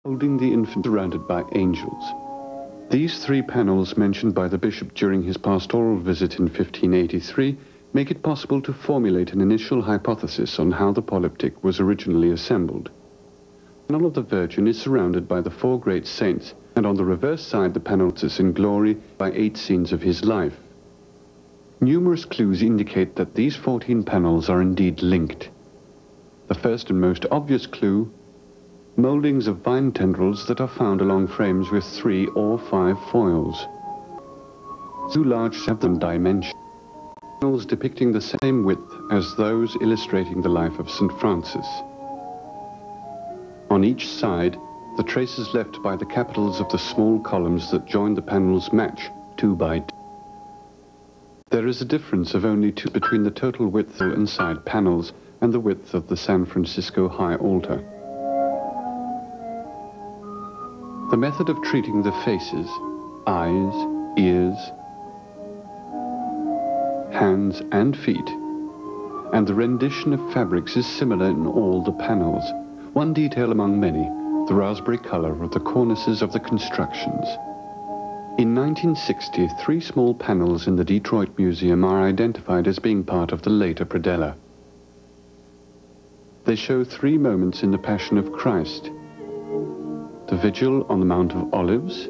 holding the infant surrounded by angels. These three panels mentioned by the bishop during his pastoral visit in 1583 make it possible to formulate an initial hypothesis on how the poliptych was originally assembled. The panel of the Virgin is surrounded by the four great saints, and on the reverse side the panel is in glory by 8 scenes of his life. Numerous clues indicate that these 14 panels are indeed linked. The first and most obvious clue: mouldings of vine tendrils that are found along frames with 3 or 5 foils. Two large 7 dimensions, panels depicting the same width as those illustrating the life of St. Francis. On each side, the traces left by the capitals of the small columns that join the panels match 2 by 2. There is a difference of only 2 between the total width and side panels and the width of the San Francisco high altar. The method of treating the faces, eyes, ears, hands and feet, and the rendition of fabrics is similar in all the panels. One detail among many, the raspberry color of the cornices of the constructions. In 1960, 3 small panels in the Detroit Museum are identified as being part of the later predella. They show 3 moments in the Passion of Christ: the Vigil on the Mount of Olives,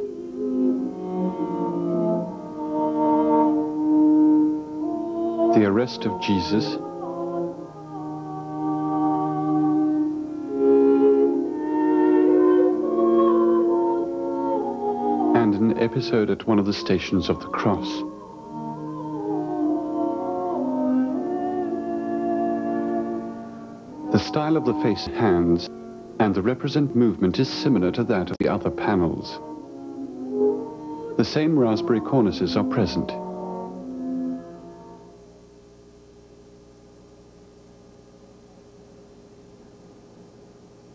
the arrest of Jesus, and an episode at one of the stations of the cross. The style of the face, hands, and the represent movement is similar to that of the other panels. The same raspberry cornices are present.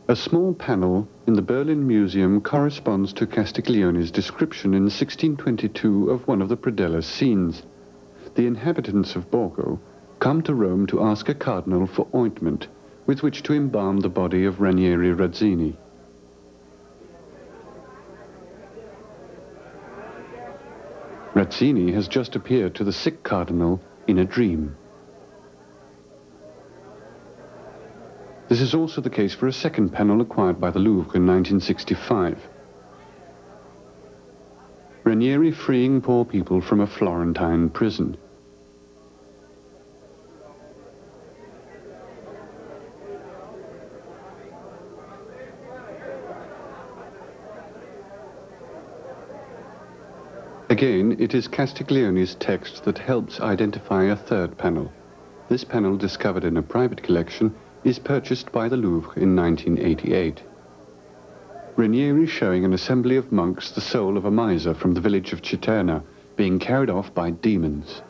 A small panel in the Berlin Museum corresponds to Castiglione's description in 1622 of one of the predella's scenes. The inhabitants of Borgo come to Rome to ask a cardinal for ointment with which to embalm the body of Ranieri Razzini. Razzini has just appeared to the sick cardinal in a dream. This is also the case for a second panel acquired by the Louvre in 1965. Ranieri freeing poor people from a Florentine prison. Again, it is Castiglione's text that helps identify a third panel. This panel, discovered in a private collection, is purchased by the Louvre in 1988. Ranieri showing an assembly of monks the soul of a miser from the village of Citerna being carried off by demons.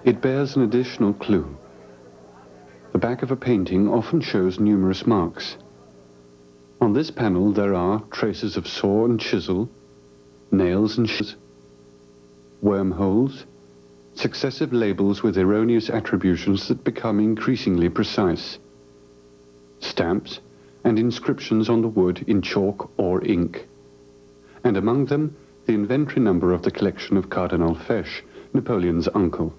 It bears an additional clue. The back of a painting often shows numerous marks. On this panel there are traces of saw and chisel, nails and scissors, wormholes, successive labels with erroneous attributions that become increasingly precise, stamps and inscriptions on the wood in chalk or ink, and among them the inventory number of the collection of Cardinal Fesch, Napoleon's uncle.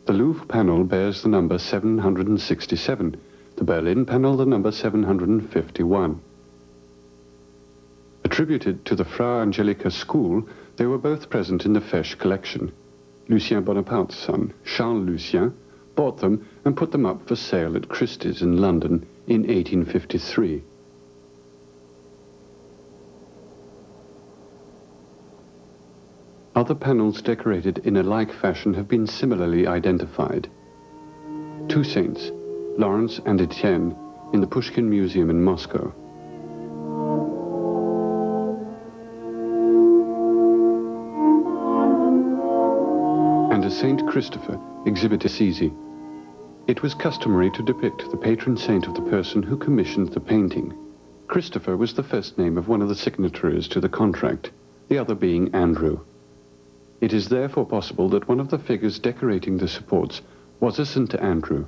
The Louvre panel bears the number 767, the Berlin panel the number 751. Attributed to the Fra Angelica school, they were both present in the Fesch collection. Lucien Bonaparte's son, Charles Lucien, bought them and put them up for sale at Christie's in London in 1853. Other panels decorated in a like fashion have been similarly identified. 2 saints, Lawrence and Etienne, in the Pushkin Museum in Moscow. And a Saint Christopher, exhibited at Assisi. It was customary to depict the patron saint of the person who commissioned the painting. Christopher was the first name of one of the signatories to the contract, the other being Andrew. It is therefore possible that one of the figures decorating the supports was a St. Andrew.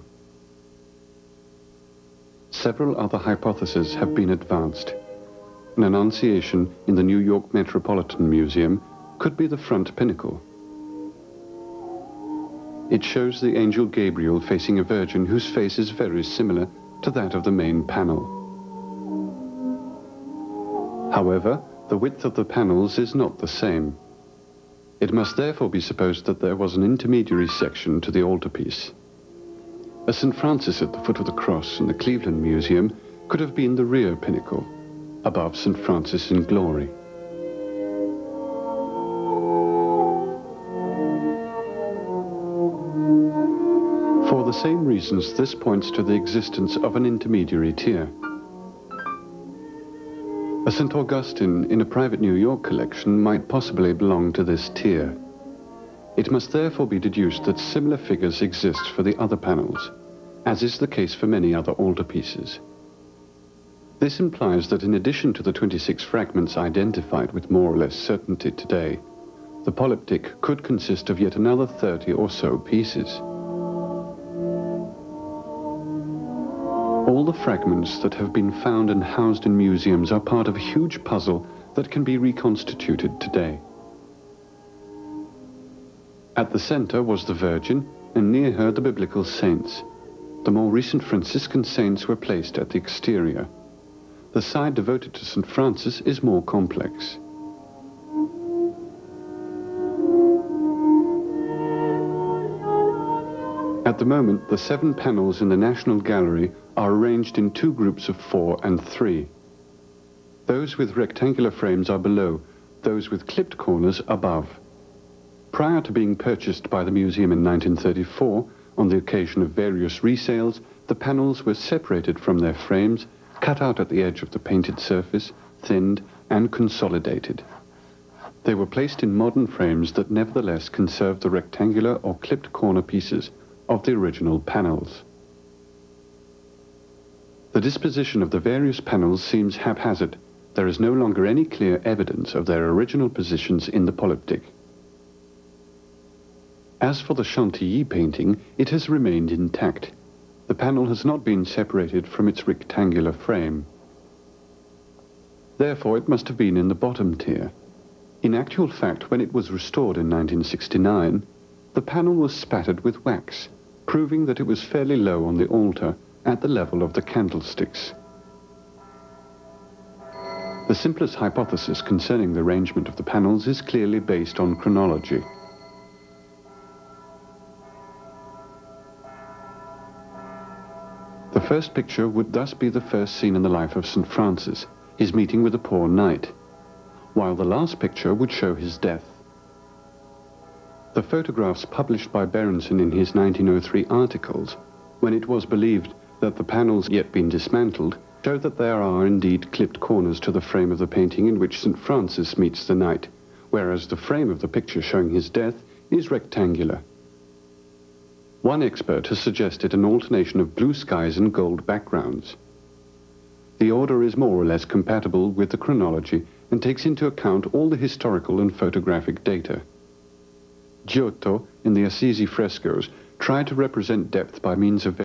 Several other hypotheses have been advanced. An Annunciation in the New York Metropolitan Museum could be the front pinnacle. It shows the angel Gabriel facing a virgin whose face is very similar to that of the main panel. However, the width of the panels is not the same. It must therefore be supposed that there was an intermediary section to the altarpiece. A St. Francis at the foot of the cross in the Cleveland Museum could have been the rear pinnacle, above St. Francis in glory. For the same reasons, this points to the existence of an intermediary tier. A St. Augustine in a private New York collection might possibly belong to this tier. It must therefore be deduced that similar figures exist for the other panels, as is the case for many other altarpieces. This implies that in addition to the 26 fragments identified with more or less certainty today, the poliptych could consist of yet another 30 or so pieces. All the fragments that have been found and housed in museums are part of a huge puzzle that can be reconstituted today. At the center was the Virgin, and near her the biblical saints. The more recent Franciscan saints were placed at the exterior. The side devoted to St. Francis is more complex. At the moment, the 7 panels in the National Gallery are arranged in 2 groups of 4 and 3. Those with rectangular frames are below, those with clipped corners above. Prior to being purchased by the museum in 1934, on the occasion of various resales, the panels were separated from their frames, cut out at the edge of the painted surface, thinned and consolidated. They were placed in modern frames that nevertheless conserved the rectangular or clipped corner pieces of the original panels. The disposition of the various panels seems haphazard. There is no longer any clear evidence of their original positions in the poliptych. As for the Chantilly painting, it has remained intact. The panel has not been separated from its rectangular frame. Therefore, it must have been in the bottom tier. In actual fact, when it was restored in 1969, the panel was spattered with wax, proving that it was fairly low on the altar at the level of the candlesticks. The simplest hypothesis concerning the arrangement of the panels is clearly based on chronology. The first picture would thus be the first scene in the life of St. Francis, his meeting with a poor knight, while the last picture would show his death. The photographs published by Berenson in his 1903 articles, when it was believed that the panels had yet been dismantled, show that there are indeed clipped corners to the frame of the painting in which St. Francis meets the knight, whereas the frame of the picture showing his death is rectangular. One expert has suggested an alternation of blue skies and gold backgrounds. The order is more or less compatible with the chronology and takes into account all the historical and photographic data. Giotto, in the Assisi frescoes, tried to represent depth by means of